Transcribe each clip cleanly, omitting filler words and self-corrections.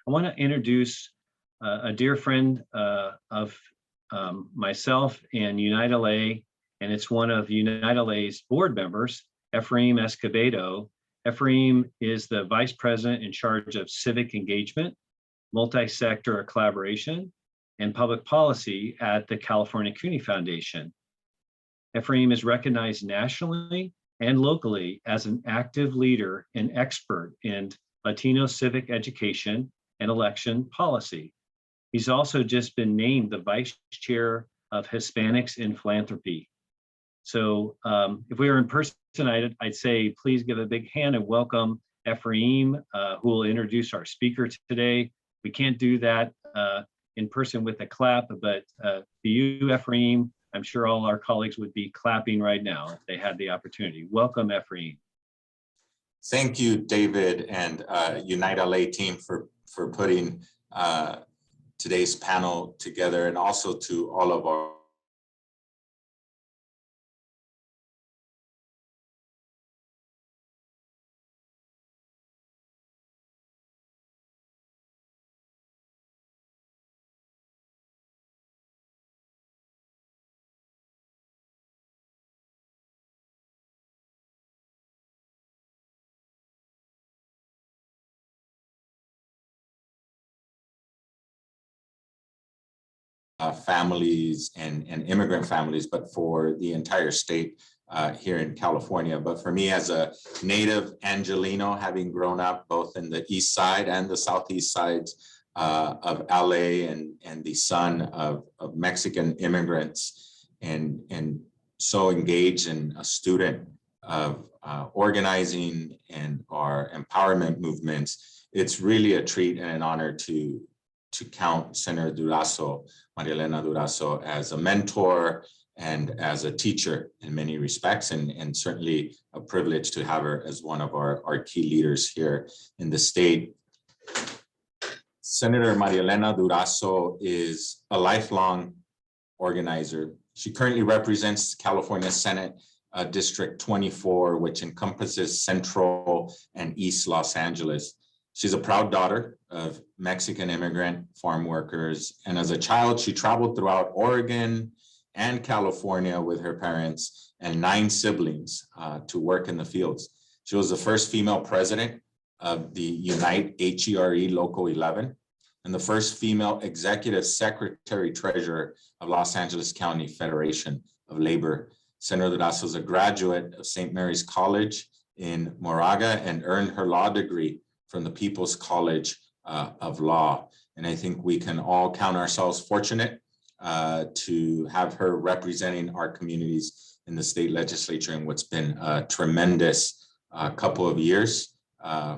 I want to introduce a dear friend of myself and Unite LA, and it's one of Unite LA's board members, Efraim Escobedo. Efraim is the vice president in charge of civic engagement, multi-sector collaboration, and public policy at the California Community Foundation. Efraim is recognized nationally and locally as an active leader and expert in Latino civic education and election policy. He's also just been named the vice chair of Hispanics in Philanthropy. So if we were in person, I'd say please give a big hand and welcome Efraim, who will introduce our speaker today. We can't do that in person with a clap, but to you, Efraim, I'm sure all our colleagues would be clapping right now if they had the opportunity. Welcome, Efraim. Thank you, David, and Unite LA team for putting today's panel together, and also to all of our families and immigrant families, but for the entire state here in California. But for me, as a native Angelino, having grown up both in the east side and the southeast sides of LA, and the son of Mexican immigrants, and so engaged and a student of organizing and our empowerment movements, it's really a treat and an honor to count Senator Duraso, Maria Elena Duraso, as a mentor and as a teacher in many respects, and certainly a privilege to have her as one of our key leaders here in the state. Senator Maria Elena Duraso is a lifelong organizer. She currently represents California Senate District 24, which encompasses Central and East Los Angeles. She's a proud daughter of Mexican immigrant farm workers. And as a child, she traveled throughout Oregon and California with her parents and 9 siblings to work in the fields. She was the first female president of the Unite HERE Local 11, and the first female executive secretary treasurer of Los Angeles County Federation of Labor. Senator Duraso is a graduate of St. Mary's College in Moraga and earned her law degree from the People's College of Law. And I think we can all count ourselves fortunate to have her representing our communities in the state legislature in what's been a tremendous couple of years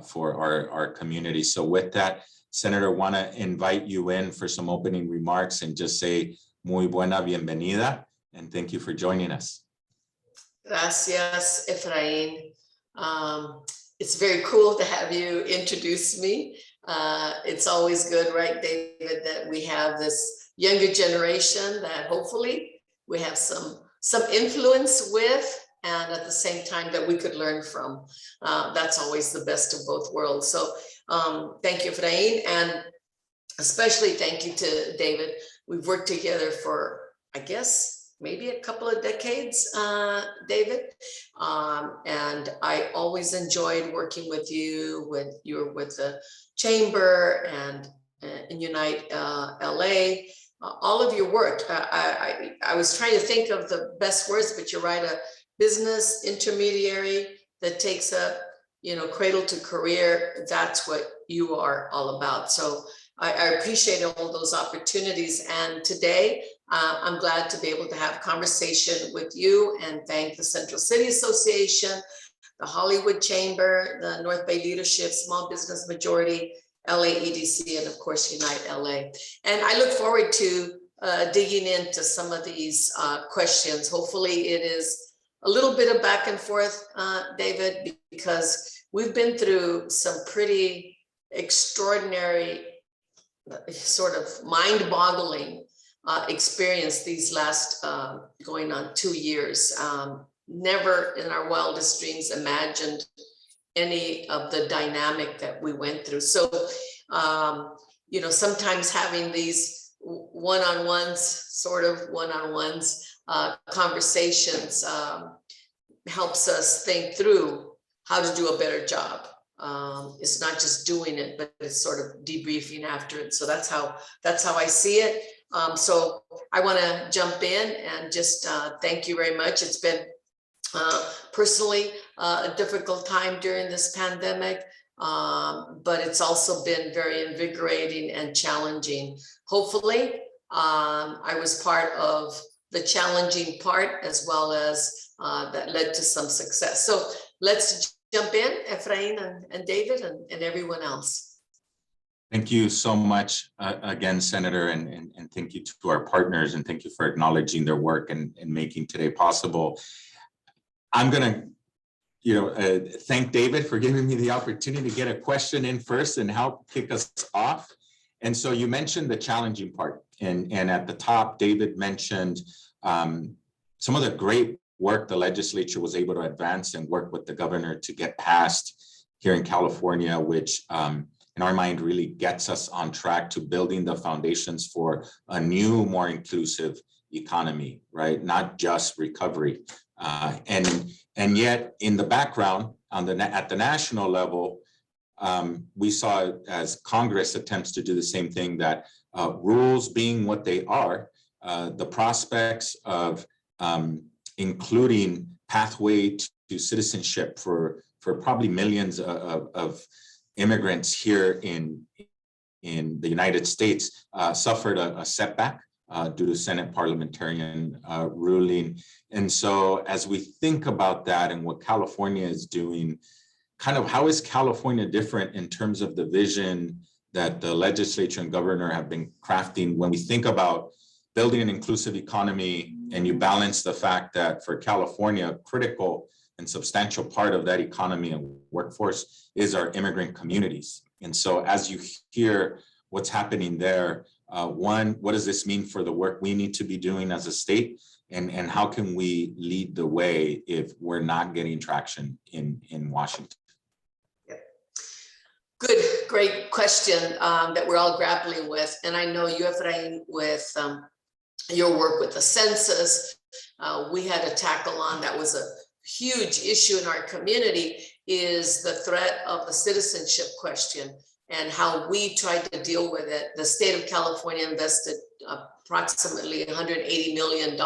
for our community. So with that, Senator, want to invite you in for some opening remarks and just say muy buena bienvenida, and thank you for joining us. Gracias, Efrain. It's very cool to have you introduce me. It's always good, right, David, that we have this younger generation that hopefully we have some influence with, and at the same time that we could learn from. That's always the best of both worlds. So thank you, Efrain, and especially thank you to David. We've worked together for, I guess, maybe a couple of decades, David. And I always enjoyed working with you when you were with the Chamber and in Unite LA. All of your work. I was trying to think of the best words, but you're right, a business intermediary that takes up, cradle to career. That's what you are all about. So I appreciate all those opportunities. And today, I'm glad to be able to have a conversation with you and thank the Central City Association, the Hollywood Chamber, the North Bay Leadership, Small Business Majority, LAEDC, and of course, Unite LA. And I look forward to digging into some of these questions. Hopefully it is a little bit of back and forth, David, because we've been through some pretty extraordinary, sort of mind-boggling experience these last going on 2 years. Never in our wildest dreams imagined any of the dynamic that we went through. So You know, sometimes having these one-on-ones, sort of one-on-ones, conversations helps us think through how to do a better job. It's not just doing it, but it's sort of debriefing after it. So that's how I see it. So I want to jump in and just thank you very much. It's been personally a difficult time during this pandemic, but it's also been very invigorating and challenging. Hopefully, I was part of the challenging part as well as that led to some success. So let's jump in, Efrain and David and everyone else. Thank you so much again, Senator, and thank you to our partners, and thank you for acknowledging their work and making today possible. I'm gonna, thank David for giving me the opportunity to get a question in first and help kick us off. And so you mentioned the challenging part, and at the top, David mentioned some of the great work the legislature was able to advance and work with the governor to get passed here in California, which in our mind really gets us on track to building the foundations for a new, more inclusive economy, right? Not just recovery. And yet in the background at the national level, we saw as Congress attempts to do the same thing, that rules being what they are, the prospects of including pathway to citizenship for probably millions of immigrants here in the United States suffered a setback due to Senate parliamentarian ruling. And so as we think about that and what California is doing, kind of how is California different in terms of the vision that the legislature and governor have been crafting when we think about building an inclusive economy, and you balance the fact that for California, a critical and substantial part of that economy and workforce is our immigrant communities. And so as you hear what's happening there, one, what does this mean for the work we need to be doing as a state? And how can we lead the way if we're not getting traction in Washington? Good, great question that we're all grappling with. And I know you, Efrain, with your work with the census, we had a tackle on that was a huge issue in our community, is the threat of the citizenship question and how we tried to deal with it. The state of California invested approximately $180 million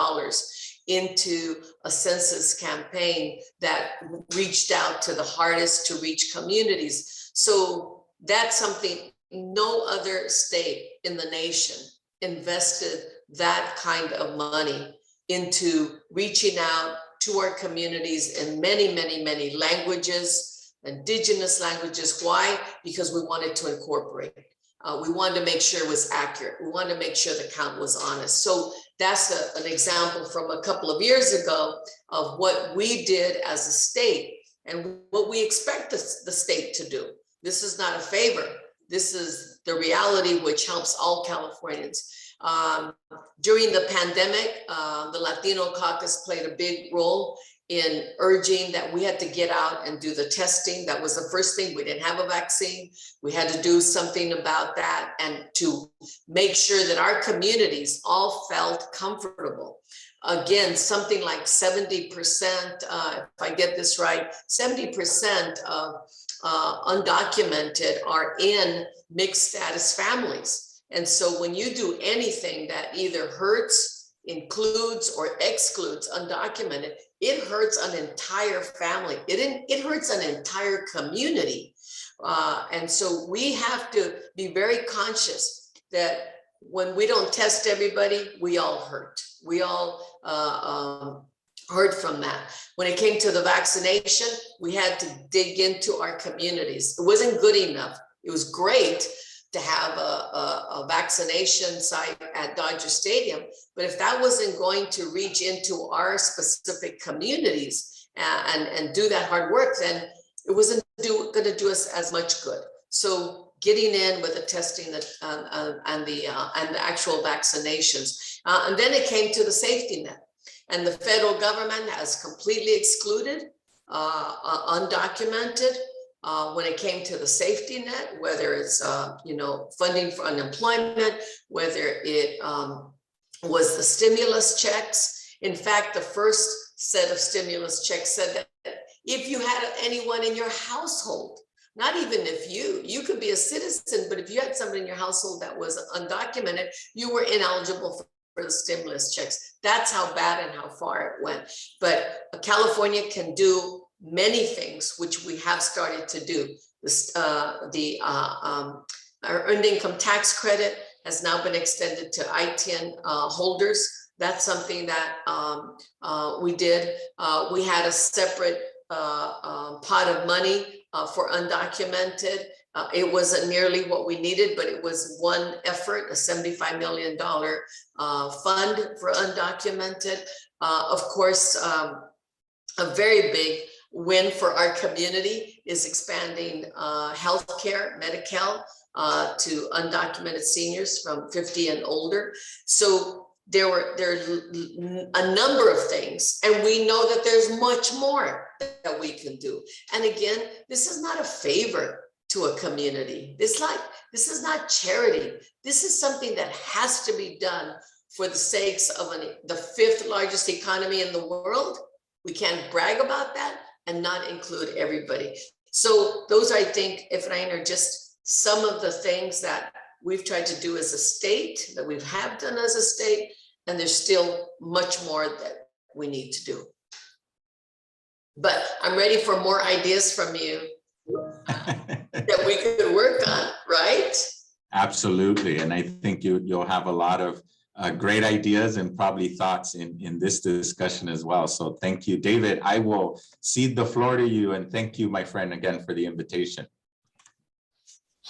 into a census campaign that reached out to the hardest to reach communities. So that's something no other state in the nation invested that kind of money into reaching out to our communities in many, many, many languages, indigenous languages. Why? Because we wanted to incorporate. We wanted to make sure it was accurate. We wanted to make sure the count was honest. So that's an example from a couple of years ago of what we did as a state and what we expect the state to do. This is not a favor. This is the reality which helps all Californians. During the pandemic, the Latino caucus played a big role in urging that we had to get out and do the testing. That was the first thing. We didn't have a vaccine. We had to do something about that and to make sure that our communities all felt comfortable. Again, something like 70%, if I get this right, 70% of undocumented are in mixed status families. And so when you do anything that either hurts, includes, or excludes undocumented, it hurts an entire family. It hurts an entire community. And so we have to be very conscious that when we don't test everybody, we all hurt. We all hurt from that. When it came to the vaccination, we had to dig into our communities. It wasn't good enough. It was great to have a vaccination site at Dodger Stadium, but if that wasn't going to reach into our specific communities and do that hard work, then it wasn't going to do us as much good. So getting in with the testing and the actual vaccinations, and then it came to the safety net, and the federal government has completely excluded undocumented. when it came to the safety net, whether it's, funding for unemployment, whether it was the stimulus checks. In fact, the first set of stimulus checks said that if you had anyone in your household, not even if you could be a citizen, but if you had somebody in your household that was undocumented, you were ineligible for the stimulus checks. That's how bad and how far it went. But California can do many things, which we have started to do. Our earned income tax credit has now been extended to ITIN holders. That's something that we did. We had a separate pot of money for undocumented. It wasn't nearly what we needed, but it was one effort, a $75 million fund for undocumented. Of course, a very big win for our community is expanding healthcare, Medi-Cal, to undocumented seniors from 50 and older. So there are a number of things, and we know that there's much more that we can do. And again, this is not a favor to a community. This is not charity. This is something that has to be done for the sakes of the 5th largest economy in the world. We can't brag about that and not include everybody. So those, I think, Efrain, are just some of the things that we've tried to do as a state, that we have done as a state, and there's still much more that we need to do. But I'm ready for more ideas from you that we could work on, right? Absolutely. And I think you'll have a lot of great ideas and probably thoughts in this discussion as well. So thank you, David. I will cede the floor to you, and thank you, my friend, again for the invitation.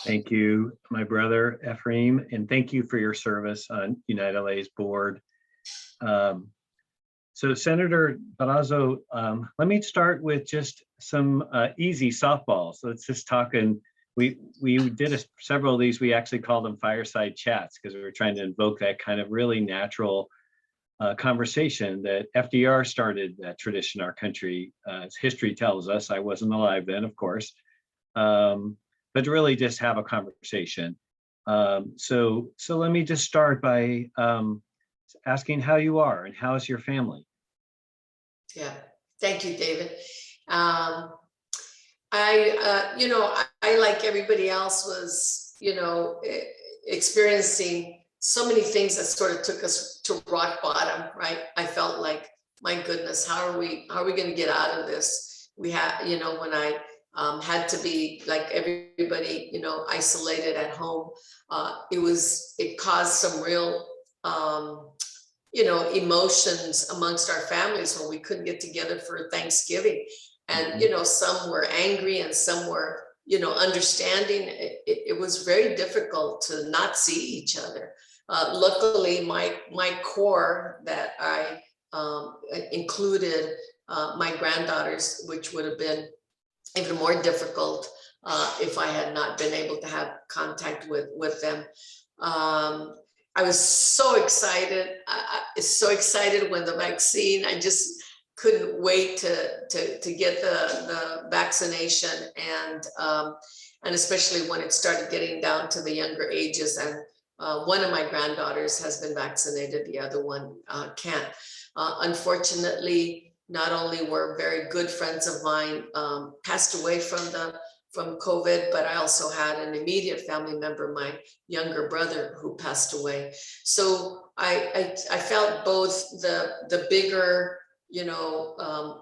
Thank you, my brother Ephraim, and thank you for your service on United LA's board. So Senator Durazo, let me start with just some easy softballs. Let's just talk, and we did several of these. We actually called them fireside chats because we were trying to invoke that kind of really natural conversation that FDR started that tradition in our country. As history tells us, I wasn't alive then, of course, but to really just have a conversation. So let me just start by asking how you are and how's your family? Yeah, thank you, David. I like everybody else was, experiencing so many things that sort of took us to rock bottom, right? I felt like, my goodness, how are we going to get out of this? We had, when I had to be like everybody, isolated at home, it caused some real, emotions amongst our families when we couldn't get together for Thanksgiving. And, some were angry and some were, understanding. It was very difficult to not see each other. Luckily, my core that I included my granddaughters, which would have been even more difficult if I had not been able to have contact with them. I was so excited. I was so excited when the vaccine, I just couldn't wait to get the vaccination, and especially when it started getting down to the younger ages. And one of my granddaughters has been vaccinated, the other one can't. Unfortunately, not only were very good friends of mine passed away from COVID, but I also had an immediate family member, my younger brother, who passed away. So I felt both the bigger,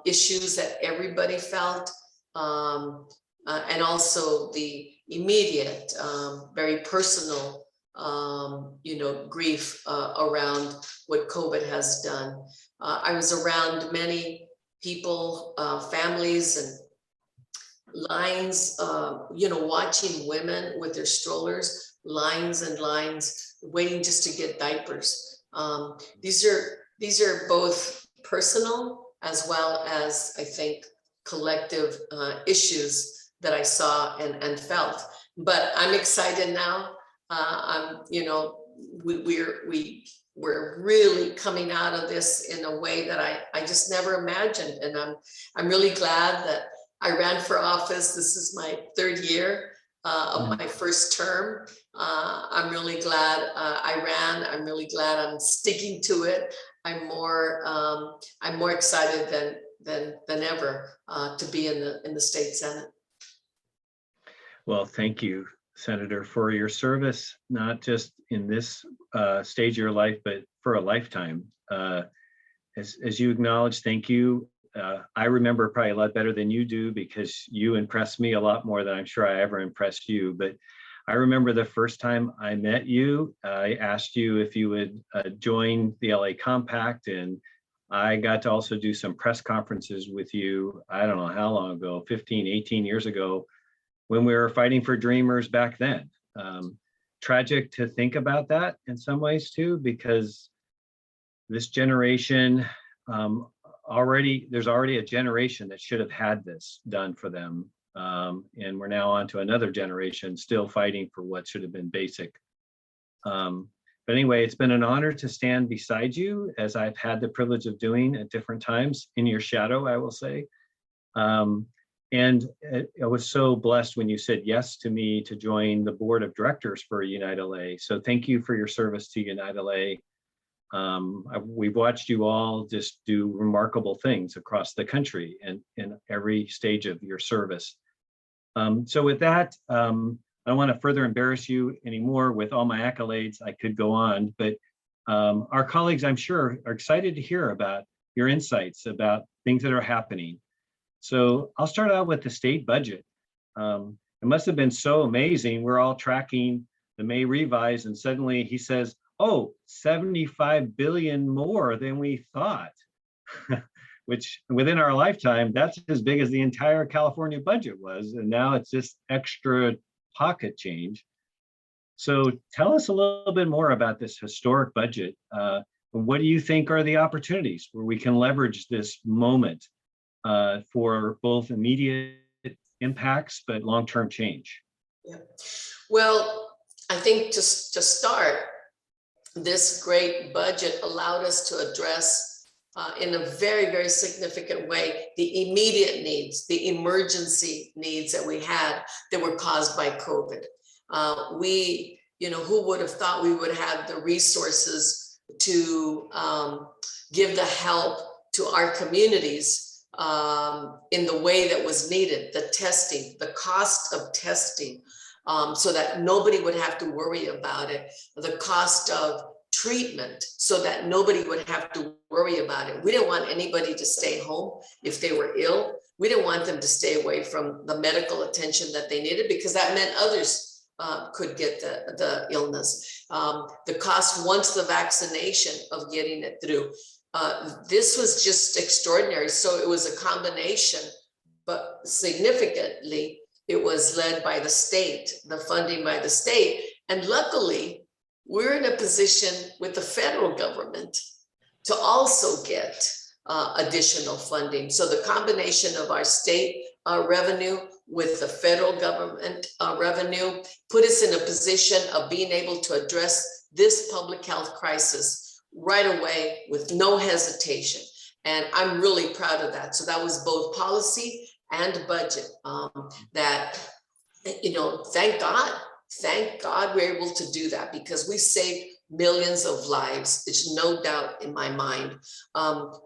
issues that everybody felt, and also the immediate, very personal, grief around what COVID has done. I was around many people, families, and lines, watching women with their strollers, lines and lines, waiting just to get diapers. These are both personal as well as, I think, collective issues that I saw and felt. But I'm excited now. We're really coming out of this in a way that I just never imagined, and I'm really glad that I ran for office. This is my third year of my first term. I'm really glad I ran. I'm really glad I'm sticking to it. I'm more excited than ever to be in the state Senate. Well, thank you, Senator, for your service, not just in this stage of your life, but for a lifetime. As you acknowledge, thank you. I remember probably a lot better than you do because you impressed me a lot more than I'm sure I ever impressed you. But I remember the first time I met you, I asked you if you would join the LA Compact, and I got to also do some press conferences with you. I don't know how long ago, 15, 18 years ago, when we were fighting for Dreamers back then. Tragic to think about that in some ways too, because this generation, there's already a generation that should have had this done for them. And we're now on to another generation still fighting for what should have been basic. But anyway, it's been an honor to stand beside you, as I've had the privilege of doing at different times in your shadow, I will say. And I was so blessed when you said yes to me to join the board of directors for Unite LA. So thank you for your service to Unite LA. We've watched you all just do remarkable things across the country and in every stage of your service. So with that, I don't want to further embarrass you anymore with all my accolades. I could go on, but our colleagues, I'm sure, are excited to hear about your insights about things that are happening. So I'll start out with the state budget. It must have been so amazing. We're all tracking the May revise, and suddenly he says, oh, 75 billion more than we thought, which within our lifetime, that's as big as the entire California budget was. And now it's just extra pocket change. So tell us a little bit more about this historic budget. What do you think are the opportunities where we can leverage this moment for both immediate impacts, but long-term change? Yeah. Well, I think just to start, this great budget allowed us to address in a very, very significant way the immediate needs, the emergency needs that we had that were caused by COVID. Who would have thought we would have the resources to give the help to our communities in the way that was needed, the testing, the cost of testing, so that nobody would have to worry about it, the cost of treatment so that nobody would have to worry about it. We didn't want anybody to stay home if they were ill. We didn't want them to stay away from the medical attention that they needed, because that meant others could get the illness. The cost once the vaccination of getting it through. This was just extraordinary. So it was a combination, but significantly, it was led by the state, the funding by the state. And luckily, we're in a position with the federal government to also get additional funding. So the combination of our state revenue with the federal government revenue put us in a position of being able to address this public health crisis right away with no hesitation. And I'm really proud of that. So that was both policy and budget that, thank God we're able to do that, because we saved millions of lives. There's no doubt in my mind.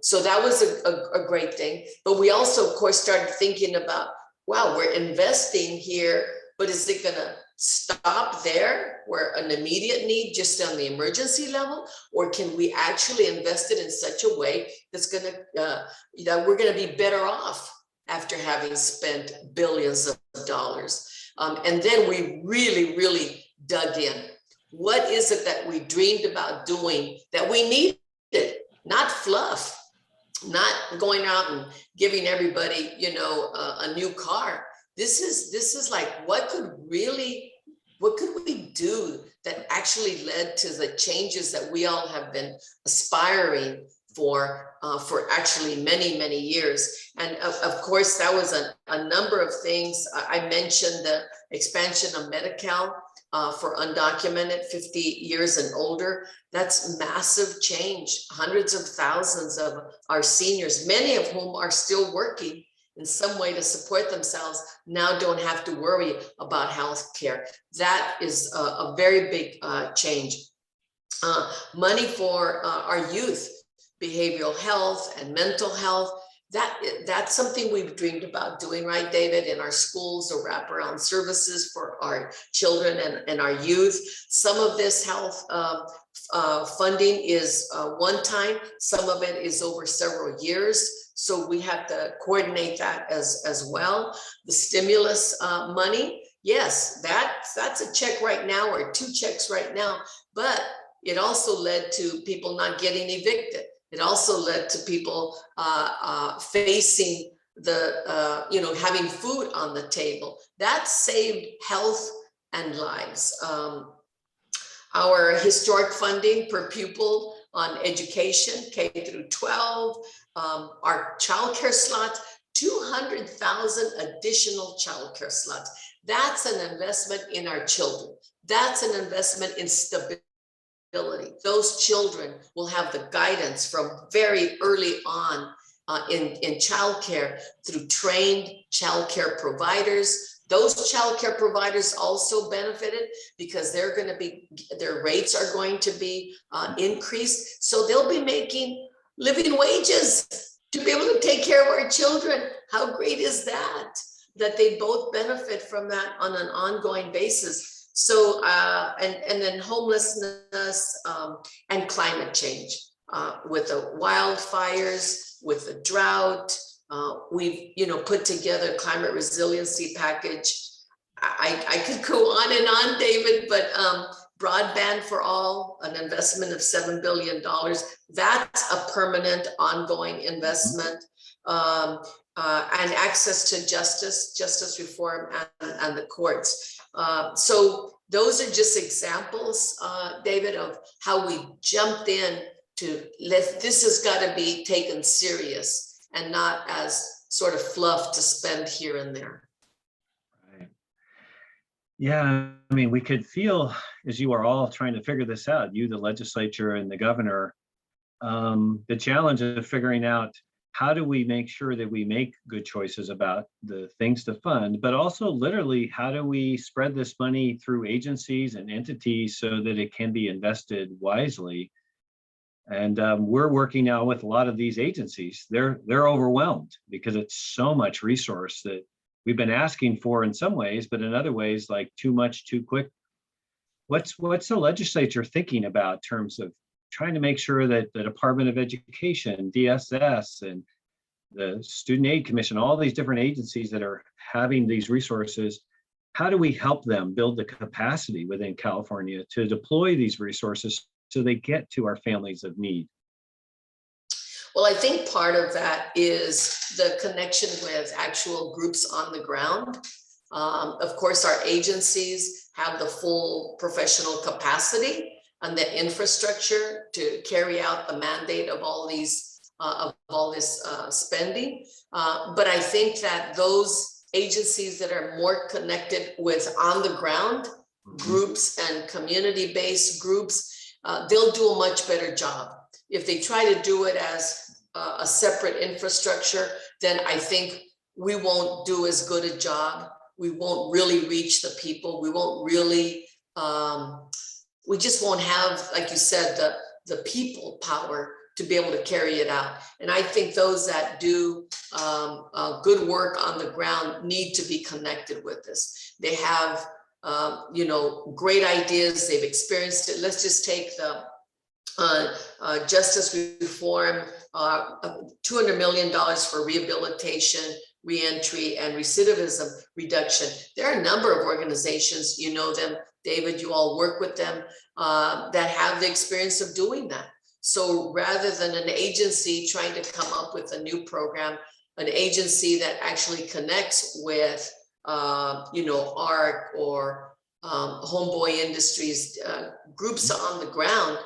So that was a great thing. But we also, of course, started thinking about, wow, we're investing here, but is it going to stop there where an immediate need just on the emergency level? Or can we actually invest it in such a way that's going to, that we're going to be better off after having spent billions of dollars? And then we really, really dug in. What is it that we dreamed about doing that we needed? Not fluff, not going out and giving everybody, a new car. This is like, what could we do that actually led to the changes that we all have been aspiring for actually many, many years. And of course, that was a number of things. I mentioned the expansion of Medi-Cal for undocumented 50 years and older. That's massive change. Hundreds of thousands of our seniors, many of whom are still working in some way to support themselves now don't have to worry about health care. That is a very big change. Money for our youth, behavioral health and mental health. That's something we've dreamed about doing, right, David, in our schools, or wraparound services for our children and our youth. Some of this health funding is one time, some of it is over several years. So we have to coordinate that as well. The stimulus money, yes, that's a check right now, or 2 checks right now, but it also led to people not getting evicted. It also led to people facing the, having food on the table. That saved health and lives. Our historic funding per pupil on education, K through 12, our childcare slots, 200,000 additional childcare slots. That's an investment in our children. That's an investment in stability. Those children will have the guidance from very early on in childcare through trained childcare providers. Those childcare providers also benefited because they're going to be, their rates are going to be increased. So they'll be making living wages to be able to take care of our children. How great is that? That they both benefit from that on an ongoing basis. So, and then homelessness and climate change with the wildfires, with the drought. We've, put together a climate resiliency package. I could go on and on, David, but broadband for all, an investment of $7 billion. That's a permanent, ongoing investment. And access to justice reform and the courts. So those are just examples, David, of how we jumped in to this has got to be taken serious and not as sort of fluff to spend here and there. Right. Yeah, I mean, we could feel, as you are all trying to figure this out, you, the legislature and the governor, the challenge of figuring out how do we make sure that we make good choices about the things to fund, but also literally, how do we spread this money through agencies and entities so that it can be invested wisely? And we're working now with a lot of these agencies. They're overwhelmed because it's so much resource that we've been asking for in some ways, but in other ways, like too much, too quick. What's the legislature thinking about in terms of trying to make sure that the Department of Education, DSS, and the Student Aid Commission, all these different agencies that are having these resources, how do we help them build the capacity within California to deploy these resources so they get to our families of need? Well, I think part of that is the connection with actual groups on the ground. Of course, our agencies have the full professional capacity and the infrastructure to carry out the mandate of all these this spending. But I think that those agencies that are more connected with on the ground groups and community-based groups, they'll do a much better job. If they try to do it as a separate infrastructure, then I think we won't do as good a job. We won't really reach the people. We won't really, we just won't have, like you said, the people power to be able to carry it out. And I think those that do good work on the ground need to be connected with this. They have, great ideas. They've experienced it. Let's just take the justice reform, $200 million for rehabilitation, reentry, and recidivism reduction. There are a number of organizations, you know them, David, you all work with them, that have the experience of doing that. So rather than an agency trying to come up with a new program, an agency that actually connects with, ARC or Homeboy Industries, groups on the ground,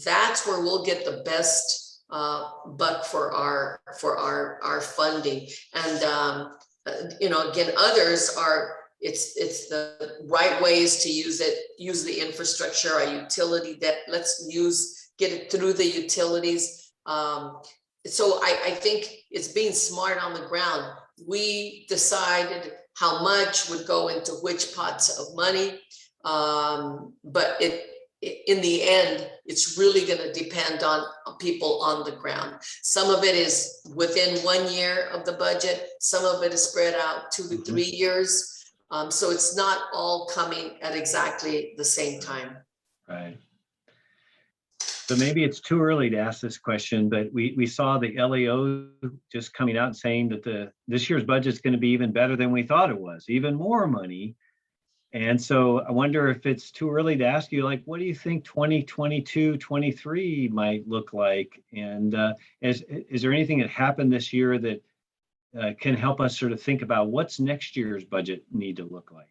that's where we'll get the best buck for our funding. And again, others are, it's the right ways to use it, use the infrastructure, our utility debt, get it through the utilities. So I think it's being smart on the ground. we decided how much would go into which pots of money. But in the end, it's really going to depend on people on the ground. Some of it is within 1 year of the budget. Some of it is spread out 2 to 3 years. So it's not all coming at exactly the same time. Right. So maybe it's too early to ask this question, but we saw the LAO just coming out and saying that this year's budget is going to be even better than we thought it was, even more money. And so I wonder if it's too early to ask you, like, what do you think 2022, 23 might look like? And is there anything that happened this year that can help us sort of think about what's next year's budget need to look like?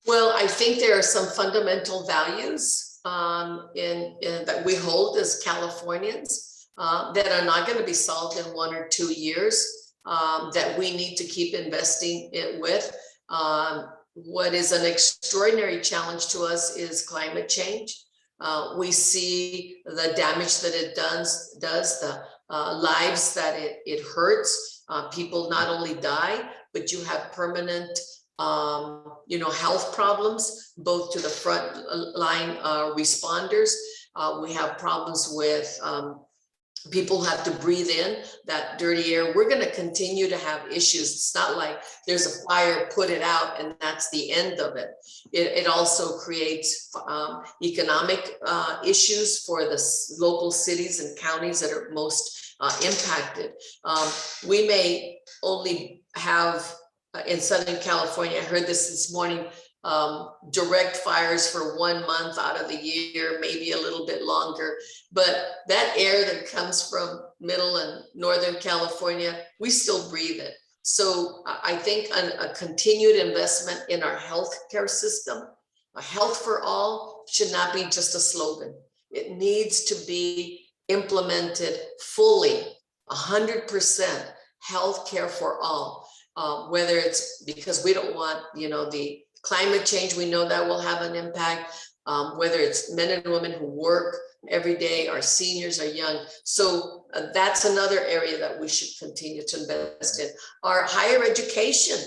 Well, I think there are some fundamental values that we hold as Californians that are not going to be solved in 1 or 2 years, that we need to keep investing it with. What is an extraordinary challenge to us is climate change. We see the damage that it does, the lives that it hurts. People not only die, but you have permanent health problems, both to the front line responders. We have problems with people who have to breathe in that dirty air. We're going to continue to have issues. It's not like there's a fire, put it out, and that's the end of it. It also creates economic issues for the local cities and counties that are most impacted. We may only have in Southern California, I heard this morning, direct fires for 1 month out of the year, maybe a little bit longer. But that air that comes from middle and Northern California, we still breathe it. So I think a continued investment in our healthcare system, a health for all, should not be just a slogan. It needs to be implemented fully, 100% healthcare for all. Whether it's because we don't want, the climate change, we know that will have an impact, whether it's men and women who work every day, our seniors are young. So that's another area that we should continue to invest in. Our higher education,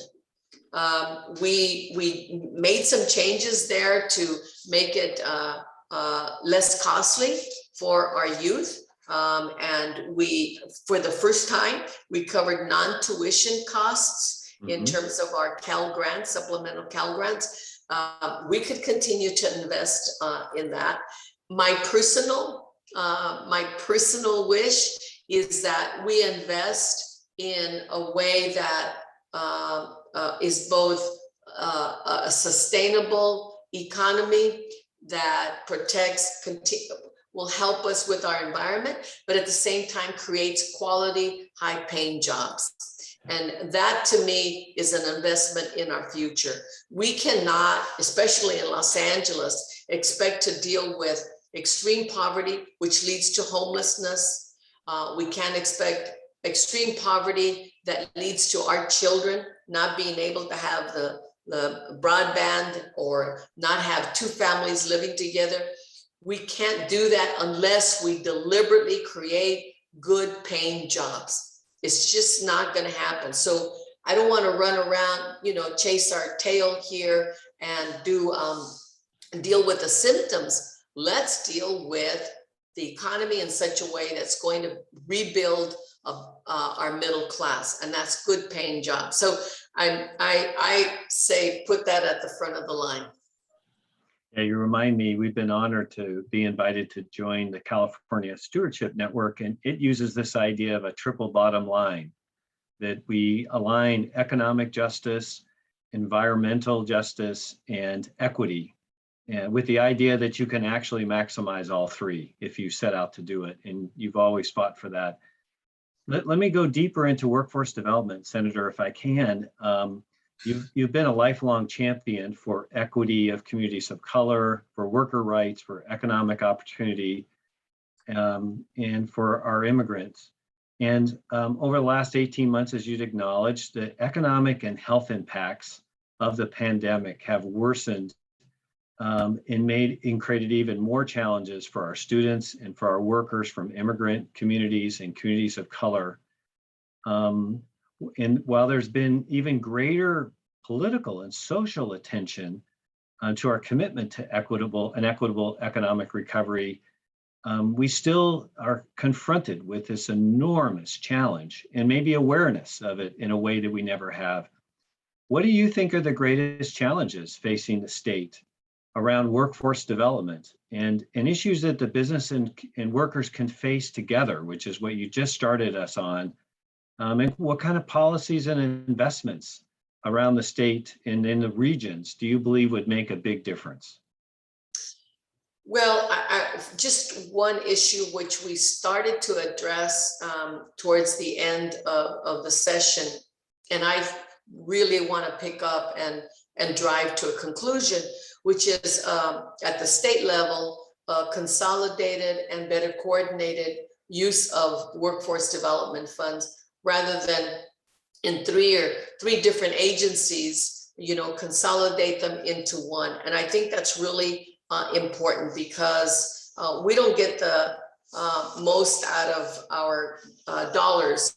we made some changes there to make it less costly for our youth. And for the first time, we covered non-tuition costs in terms of our Cal grants, supplemental Cal grants. We could continue to invest in that. My personal wish is that we invest in a way that is both a sustainable economy that protects, will help us with our environment, but at the same time creates quality, high-paying jobs. And that, to me, is an investment in our future. We cannot, especially in Los Angeles, expect to deal with extreme poverty, which leads to homelessness. We can't expect extreme poverty that leads to our children not being able to have the broadband or not have two families living together. We can't do that unless we deliberately create good paying jobs. It's just not going to happen. So I don't want to run around, chase our tail here and deal with the symptoms. Let's deal with the economy in such a way that's going to rebuild our middle class, and that's good paying jobs. So I say put that at the front of the line. Yeah, you remind me, we've been honored to be invited to join the California Stewardship Network, and it uses this idea of a triple bottom line, that we align economic justice, environmental justice, and equity, and with the idea that you can actually maximize all three if you set out to do it, and you've always fought for that. Let me go deeper into workforce development, Senator, if I can. You've been a lifelong champion for equity of communities of color, for worker rights, for economic opportunity, and for our immigrants. And over the last 18 months, as you'd acknowledged, the economic and health impacts of the pandemic have worsened and created even more challenges for our students and for our workers from immigrant communities and communities of color. And while there's been even greater political and social attention to our commitment to equitable economic recovery, we still are confronted with this enormous challenge and maybe awareness of it in a way that we never have. What do you think are the greatest challenges facing the state around workforce development and issues that the business and workers can face together, which is what you just started us on? And what kind of policies and investments around the state and in the regions do you believe would make a big difference? Well, just one issue which we started to address towards the end of the session, and I really want to pick up and drive to a conclusion, which is at the state level, consolidated and better coordinated use of workforce development funds rather than in three different agencies, consolidate them into one. And I think that's really important because we don't get the most out of our dollars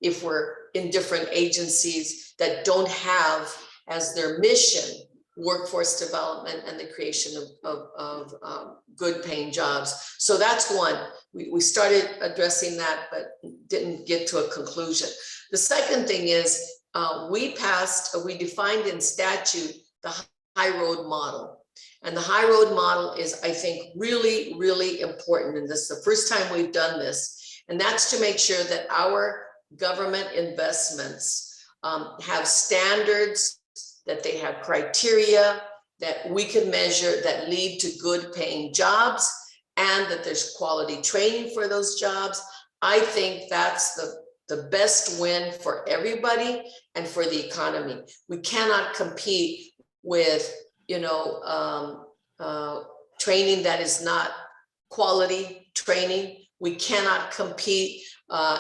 if we're in different agencies that don't have as their mission workforce development and the creation of good paying jobs. So that's one. We started addressing that, but didn't get to a conclusion. The second thing is we defined in statute the high road model. And the high road model is, I think, really, really important. And this is the first time we've done this. And that's to make sure that our government investments have standards, that they have criteria that we can measure that lead to good paying jobs, and that there's quality training for those jobs. I think that's the best win for everybody and for the economy. We cannot compete with training that is not quality training. We cannot compete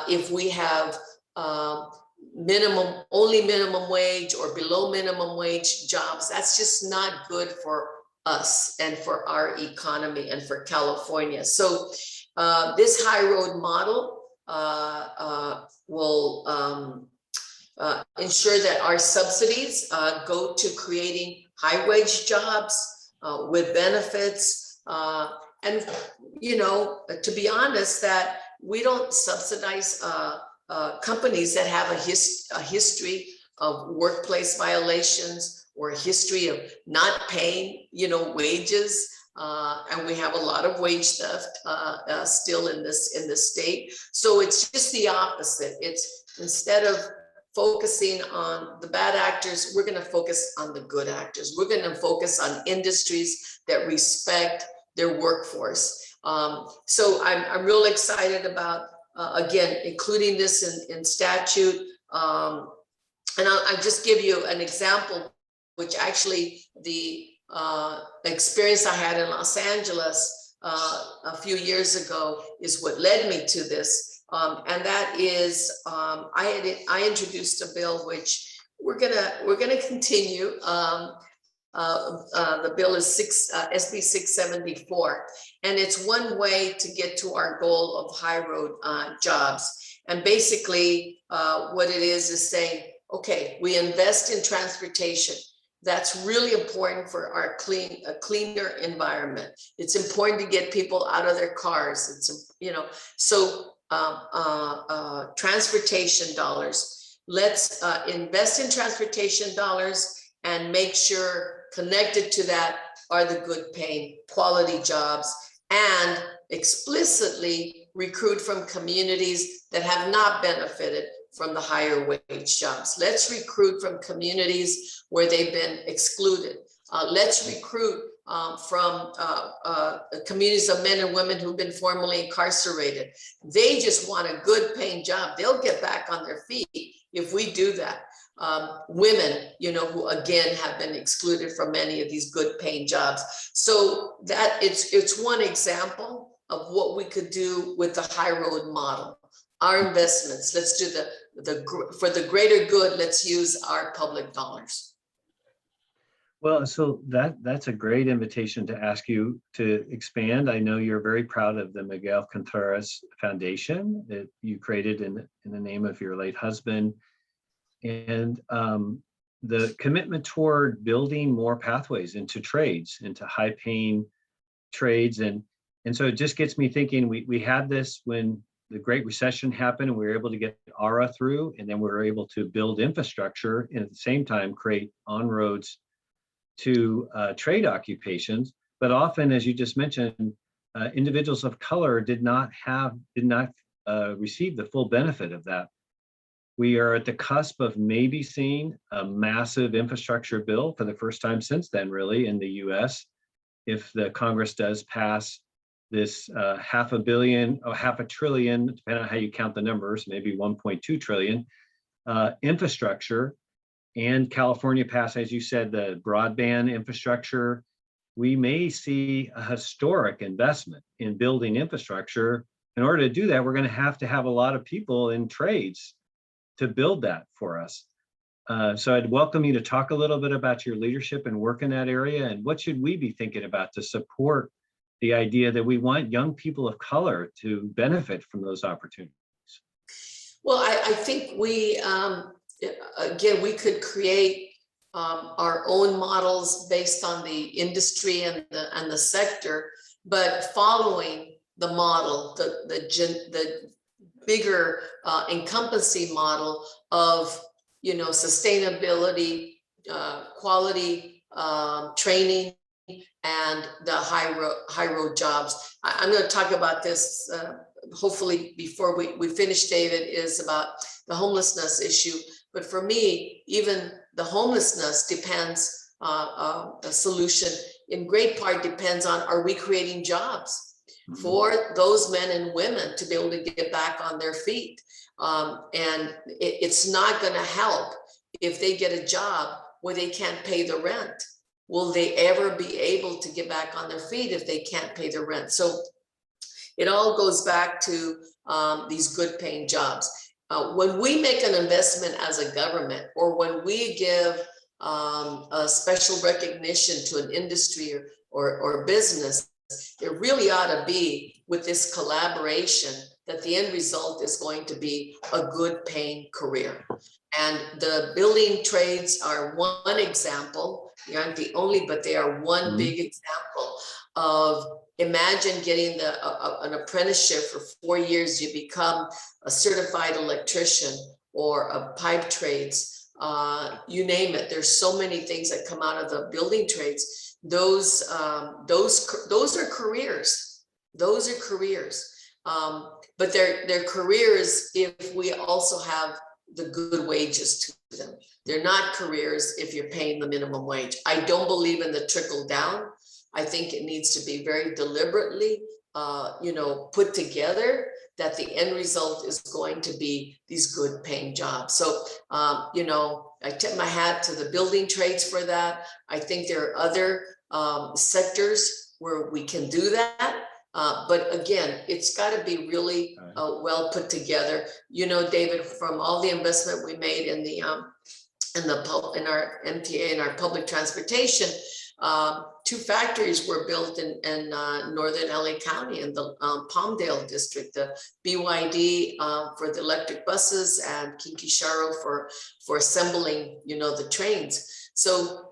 if we have only minimum wage or below minimum wage jobs. That's just not good for us and for our economy and for California. So this high road model will ensure that our subsidies go to creating high wage jobs with benefits. And, to be honest, that we don't subsidize companies that have a history of workplace violations or a history of not paying, wages. And we have a lot of wage theft still in this state. So it's just the opposite. It's instead of focusing on the bad actors, we're going to focus on the good actors. We're going to focus on industries that respect their workforce. So I'm real excited about, again, including this in statute. And I'll just give you an example, which actually the experience I had in Los Angeles a few years ago is what led me to this. And that is, I introduced a bill which we're gonna continue. The bill is SB 674, and it's one way to get to our goal of high road jobs. And basically, what it is saying, okay, we invest in transportation. That's really important for our cleaner environment. It's important to get people out of their cars. It's, so transportation dollars. Let's invest in transportation dollars and make sure connected to that are the good paying quality jobs, and explicitly recruit from communities that have not benefited from the higher wage jobs. Let's recruit from communities where they've been excluded. Let's recruit from communities of men and women who've been formerly incarcerated. They just want a good paying job. They'll get back on their feet if we do that. Women, who again have been excluded from many of these good paying jobs. So that it's one example of what we could do with the high road model. Our investments, let's do for the greater good, let's use our public dollars. Well, so that's a great invitation to ask you to expand. I know you're very proud of the Miguel Contreras Foundation that you created in the name of your late husband. and the commitment toward building more pathways into trades, into high-paying trades. And so it just gets me thinking, we had this when the Great Recession happened, and we were able to get ARA through, and then we were able to build infrastructure and at the same time create on-roads to trade occupations. But often, as you just mentioned, individuals of color did not receive the full benefit of that. We are at the cusp of maybe seeing a massive infrastructure bill for the first time since then, really, in the US. If the Congress does pass this $500 billion or $500 billion, depending on how you count the numbers, maybe 1.2 trillion infrastructure, and California pass, as you said, the broadband infrastructure, we may see a historic investment in building infrastructure. In order to do that, we're going to have a lot of people in trades to build that for us. So I'd welcome you to talk a little bit about your leadership and work in that area, and what should we be thinking about to support the idea that we want young people of color to benefit from those opportunities. Well, I think we, again, we could create our own models based on the industry and the sector, but following the model, the bigger encompassing model of, you know, sustainability, quality training, and the high road jobs. I'm going to talk about this hopefully before we finish, David, is about the homelessness issue. But for me, even the homelessness depends, a solution in great part depends on, are we creating jobs for those men and women to be able to get back on their feet? And it's not going to help if they get a job where they can't pay the rent. Will they ever be able to get back on their feet if they can't pay the rent? So it all goes back to these good paying jobs. When we make an investment as a government, or when we give a special recognition to an industry or business, it really ought to be with this collaboration that the end result is going to be a good paying career. And the building trades are one example. They aren't the only, but they are one big example of, imagine getting an apprenticeship for 4 years, you become a certified electrician or a pipe trades, you name it. There's so many things that come out of the building trades. Those are careers. Those are careers. But they're careers if we also have the good wages to them. They're not careers if you're paying the minimum wage. I don't believe in the trickle down. I think it needs to be very deliberately, put together, that the end result is going to be these good paying jobs. So, I tip my hat to the building trades for that. I think there are other sectors where we can do that. But again, it's got to be really well put together. You know, David, from all the investment we made in our MTA and our public transportation, 2 factories were built in northern LA County in the Palmdale district, the BYD for the electric buses and Kinkisharo for assembling, the trains. So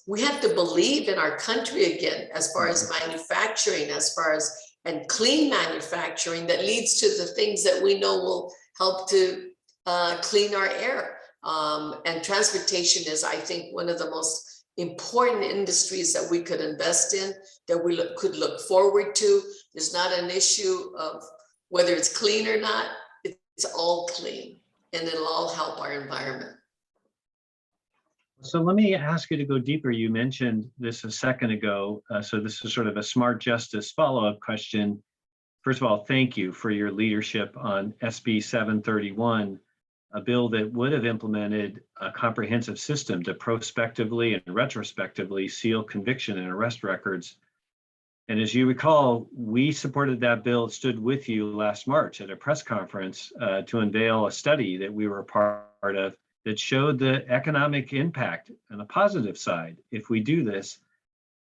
we have to believe in our country again, as far as manufacturing, and clean manufacturing that leads to the things that we know will help to clean our air. And transportation is, I think, one of the most important industries that we could invest in, that we could look forward to. There's not an issue of whether it's clean or not. It's all clean, and it'll all help our environment. So let me ask you to go deeper. You mentioned this a second ago. So this is sort of a smart justice follow-up question. First of all, thank you for your leadership on SB 731, a bill that would have implemented a comprehensive system to prospectively and retrospectively seal conviction and arrest records. And as you recall, we supported that bill, stood with you last March at a press conference to unveil a study that we were a part of that showed the economic impact and the positive side if we do this.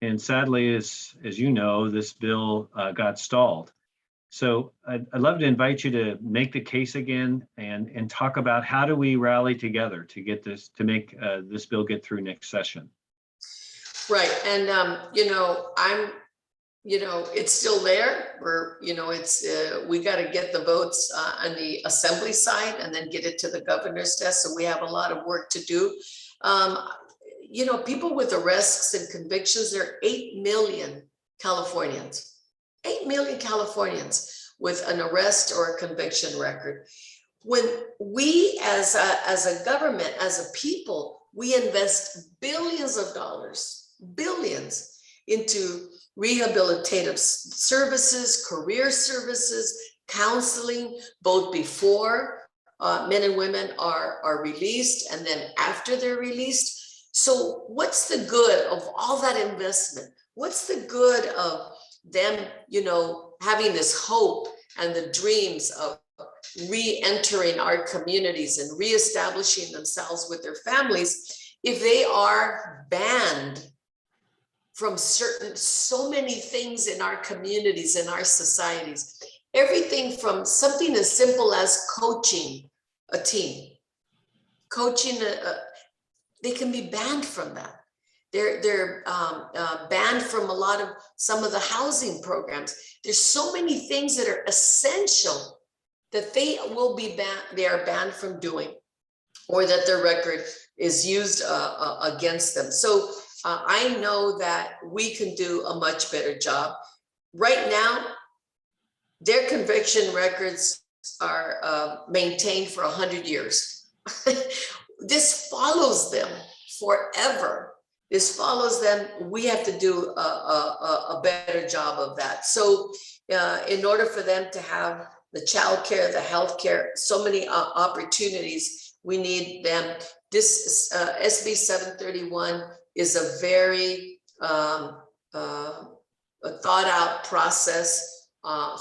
And sadly, as you know, this bill got stalled. So I'd love to invite you to make the case again and talk about how do we rally together to get this, to make this bill get through next session. Right, and it's still there. We got to get the votes on the assembly side and then get it to the governor's desk. So we have a lot of work to do. People with arrests and convictions, there are 8 million Californians. 8 million Californians with an arrest or a conviction record. When we as a government, as a people, we invest billions of dollars, billions into rehabilitative services, career services, counseling, both before men and women are released and then after they're released. So what's the good of all that investment? What's the good of them, having this hope and the dreams of re-entering our communities and reestablishing themselves with their families if they are banned from so many things in our communities, in our societies? Everything from something as simple as coaching a team, they can be banned from that. They're banned from some of the housing programs. There's so many things that are essential that they will be banned. They are banned from doing, or that their record is used against them. So I know that we can do a much better job. Right now, their conviction records are maintained for 100 years. This follows them forever. This follows them. We have to do a better job of that. So in order for them to have the childcare, the healthcare, so many opportunities, we need them. This SB 731 is a very thought out process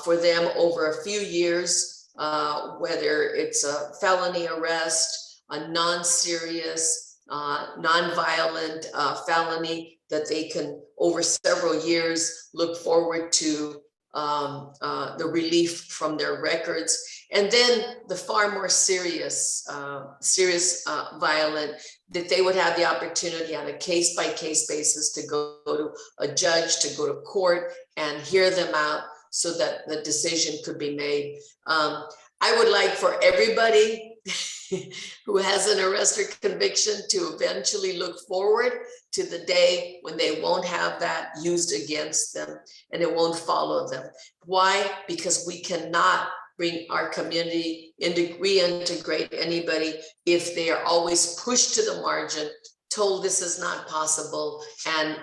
for them over a few years, whether it's a felony arrest, a non-serious, non-violent felony, that they can over several years look forward to the relief from their records. And then the far more serious violent, that they would have the opportunity on a case-by-case basis to go to a judge, to go to court and hear them out so that the decision could be made. I would like for everybody who has an arrest or conviction to eventually look forward to the day when they won't have that used against them and it won't follow them. Why? Because we cannot bring our community reintegrate anybody if they are always pushed to the margin, told this is not possible, and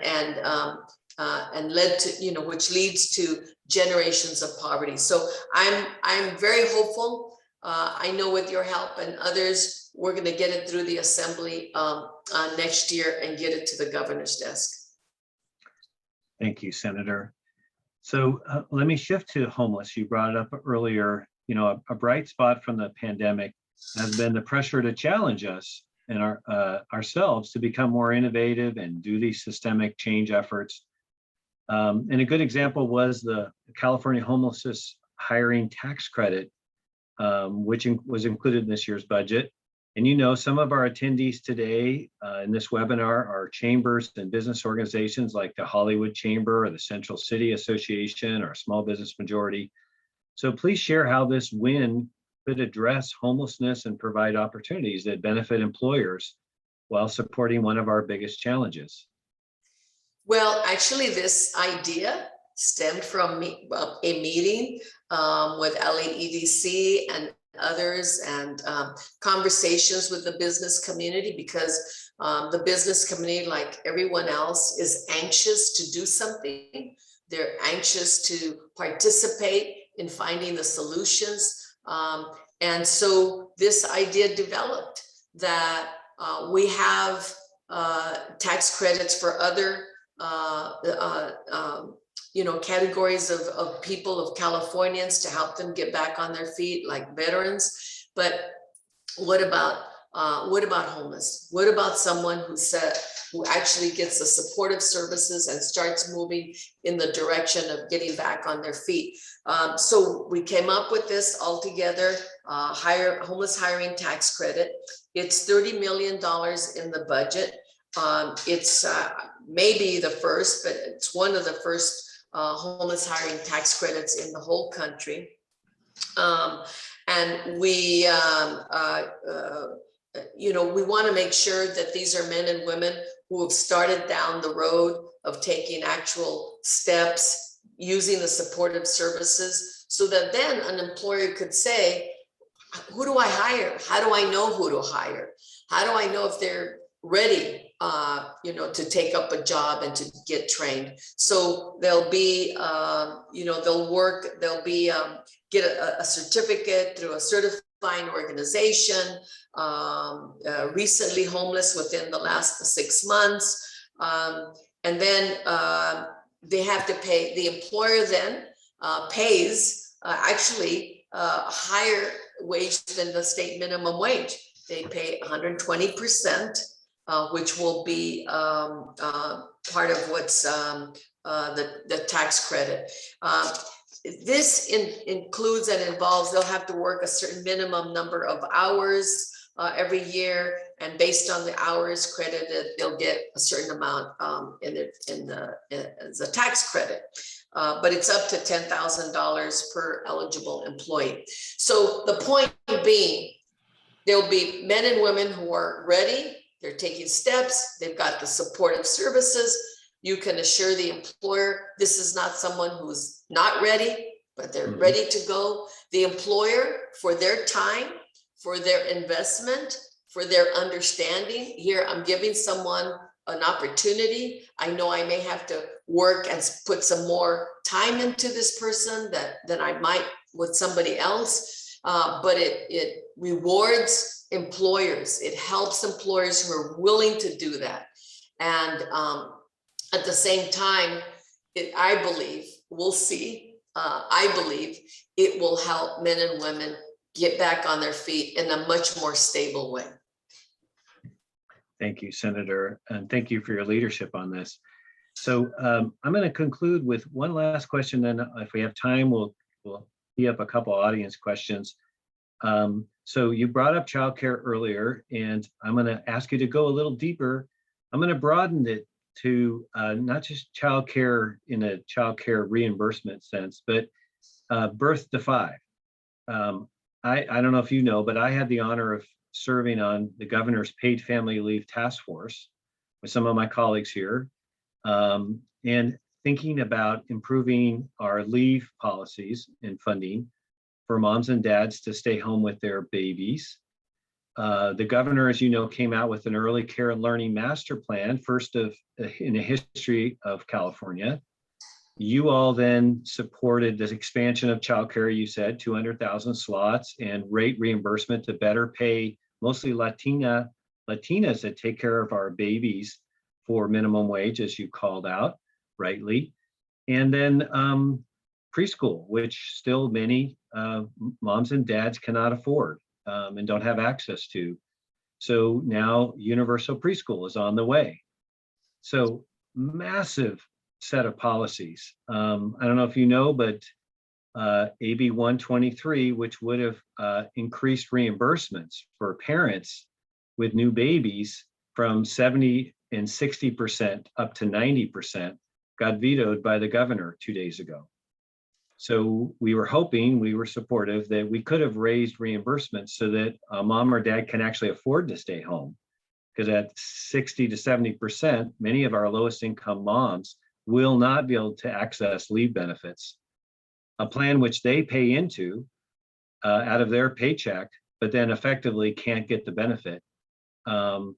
led to, which leads to generations of poverty. So I'm very hopeful. I know with your help and others, we're going to get it through the assembly next year and get it to the governor's desk. Thank you, Senator. So let me shift to homeless. You brought it up earlier. A bright spot from the pandemic has been the pressure to challenge us and ourselves to become more innovative and do these systemic change efforts. And a good example was the California Homelessness Hiring Tax Credit, which was included in this year's budget. And some of our attendees today in this webinar are chambers and business organizations like the Hollywood Chamber or the Central City Association or Small Business Majority. So please share how this win could address homelessness and provide opportunities that benefit employers while supporting one of our biggest challenges. Well, actually, this idea stemmed from a meeting with LAEDC and others, and conversations with the business community, because the business community, like everyone else, is anxious to do something. They're anxious to participate in finding the solutions. And so this idea developed that we have tax credits for other categories of people, of Californians, to help them get back on their feet, like veterans. But what about homeless? What about someone who who actually gets the supportive services and starts moving in the direction of getting back on their feet. So we came up with this altogether, homeless hiring tax credit. It's $30 million in the budget. It's maybe the first, but it's one of the first homeless hiring tax credits in the whole country. And we, we want to make sure that these are men and women who have started down the road of taking actual steps, using the supportive services, so that then an employer could say, who do I hire? How do I know who to hire? How do I know if they're ready, to take up a job and to get trained? So they'll be, they'll be, get a certificate through a certifying organization, recently homeless within the last 6 months. And then they have to pay, the employer then pays actually a higher wage than the state minimum wage. They pay 120%, which will be part of what's the tax credit. This includes and involves, they'll have to work a certain minimum number of hours every year, and based on the hours credited, they'll get a certain amount as a tax credit. But it's up to $10,000 per eligible employee. So the point being, there'll be men and women who are ready, they're taking steps, they've got the supportive services. You can assure the employer this is not someone who's not ready, but they're ready to go. The employer, for their time, for their investment, for their understanding, here I'm giving someone an opportunity. I know I may have to work and put some more time into this person than I might with somebody else, but it rewards employers. It helps employers who are willing to do that. And at the same time, I believe, we'll see, I believe it will help men and women get back on their feet in a much more stable way. Thank you, Senator, and thank you for your leadership on this. So I'm going to conclude with one last question, then if we have time, we'll tee up a couple audience questions. So you brought up childcare earlier, and I'm going to ask you to go a little deeper. I'm going to broaden it to not just childcare in a childcare reimbursement sense, but birth to 5. I don't know if you know, but I had the honor of serving on the governor's paid family leave task force with some of my colleagues here, and thinking about improving our leave policies and funding for moms and dads to stay home with their babies. The governor, as you know, came out with an early care and learning master plan, first in the history of California. You all then supported this expansion of childcare, you said, 200,000 slots and rate reimbursement to better pay mostly Latinas that take care of our babies for minimum wage, as you called out rightly. And then preschool, which still many moms and dads cannot afford and don't have access to. So now universal preschool is on the way. So massive set of policies. I don't know if you know, but AB 123, which would have increased reimbursements for parents with new babies from 70 and 60% up to 90%, got vetoed by the governor 2 days ago. So we were hoping, we were supportive that we could have raised reimbursements so that a mom or dad can actually afford to stay home. Because at 60 to 70%, many of our lowest income moms will not be able to access leave benefits, a plan which they pay into out of their paycheck, but then effectively can't get the benefit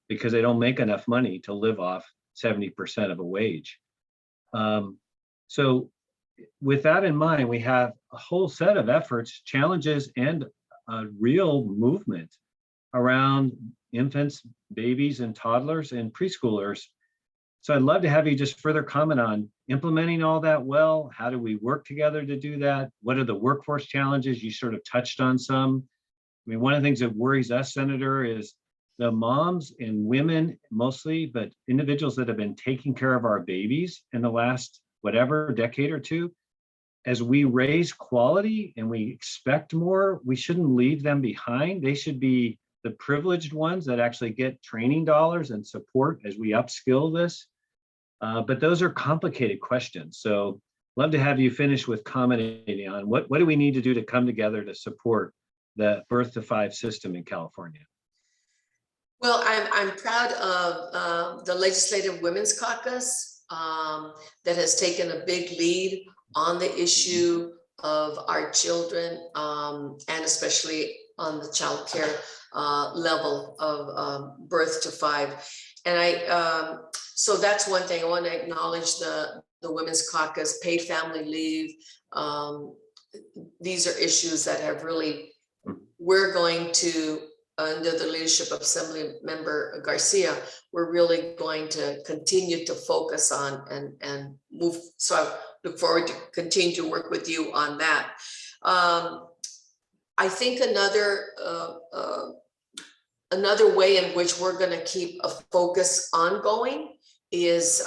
because they don't make enough money to live off 70% of a wage. So with that in mind, we have a whole set of efforts, challenges, and a real movement around infants, babies, and toddlers and preschoolers. So I'd love to have you just further comment on implementing all that well. How do we work together to do that? What are the workforce challenges? You sort of touched on some. I mean, one of the things that worries us, Senator, is the moms and women mostly, but individuals that have been taking care of our babies in the last whatever decade or two, as we raise quality and we expect more, we shouldn't leave them behind. They should be the privileged ones that actually get training dollars and support as we upskill this. But those are complicated questions. So love to have you finish with commenting on what do we need to do to come together to support the birth to 5 system in California. Well, I'm proud of the Legislative Women's Caucus that has taken a big lead on the issue of our children, and especially on the child care level of birth to 5. And so that's one thing. I want to acknowledge the Women's Caucus, paid family leave. These are issues that have really, we're going to, under the leadership of Assembly Member Garcia, we're really going to continue to focus on and move. So I look forward to continue to work with you on that. I think another way in which we're going to keep a focus ongoing is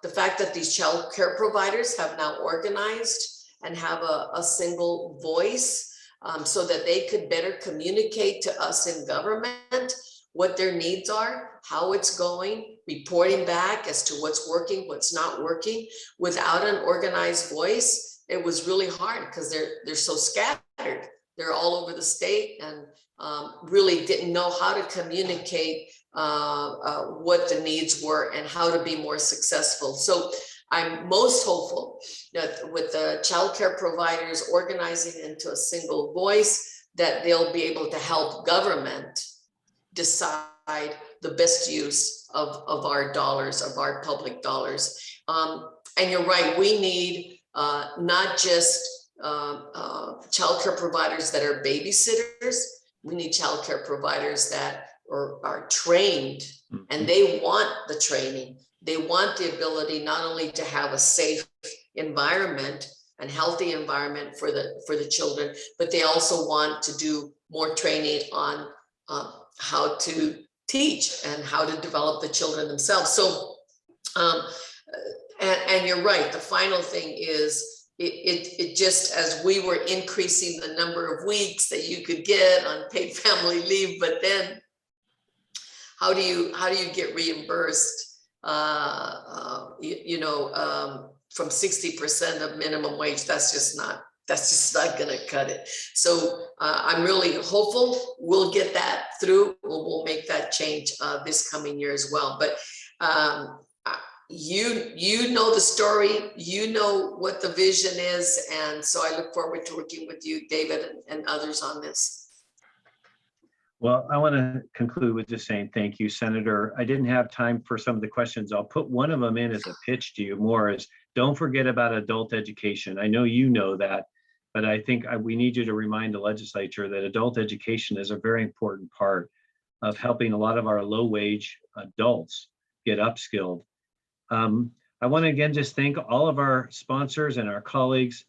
the fact that these child care providers have now organized and have a single voice, so that they could better communicate to us in government what their needs are, how it's going, reporting back as to what's working, what's not working. Without an organized voice, it was really hard because they're so scattered. They're all over the state and really didn't know how to communicate what the needs were and how to be more successful. So I'm most hopeful that with the child care providers organizing into a single voice, that they'll be able to help government decide the best use of our dollars, of our public dollars. And you're right, we need not just child care providers that are babysitters. We need child care providers that are trained, and they want the training. They want the ability not only to have a safe environment and healthy environment for the children, but they also want to do more training on how to teach and how to develop the children themselves. So, and you're right, the final thing is, it just, as we were increasing the number of weeks that you could get on paid family leave, but then how do you get reimbursed? From 60% of minimum wage, that's just not going to cut it. So I'm really hopeful we'll get that through. We'll make that change this coming year as well. But you know the story, you know what the vision is, and so I look forward to working with you, David, and others on this. Well, I want to conclude with just saying thank you, Senator. I didn't have time for some of the questions. I'll put one of them in as a pitch to you more, is don't forget about adult education. I know you know that, but I think we need you to remind the legislature that adult education is a very important part of helping a lot of our low-wage adults get upskilled. I want to again just thank all of our sponsors and our colleagues,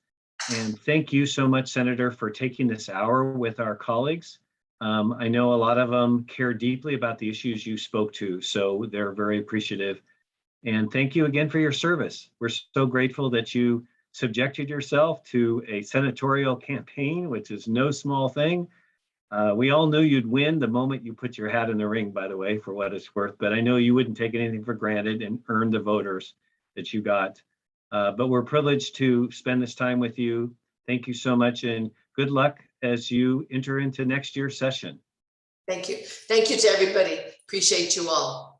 and thank you so much, Senator, for taking this hour with our colleagues. I know a lot of them care deeply about the issues you spoke to, so they're very appreciative. And thank you again for your service. We're so grateful that you subjected yourself to a senatorial campaign, which is no small thing. We all knew you'd win the moment you put your hat in the ring, by the way, for what it's worth, but I know you wouldn't take anything for granted and earn the voters that you got. But we're privileged to spend this time with you. Thank you so much, and good luck as you enter into next year's session. Thank you. Thank you to everybody. Appreciate you all.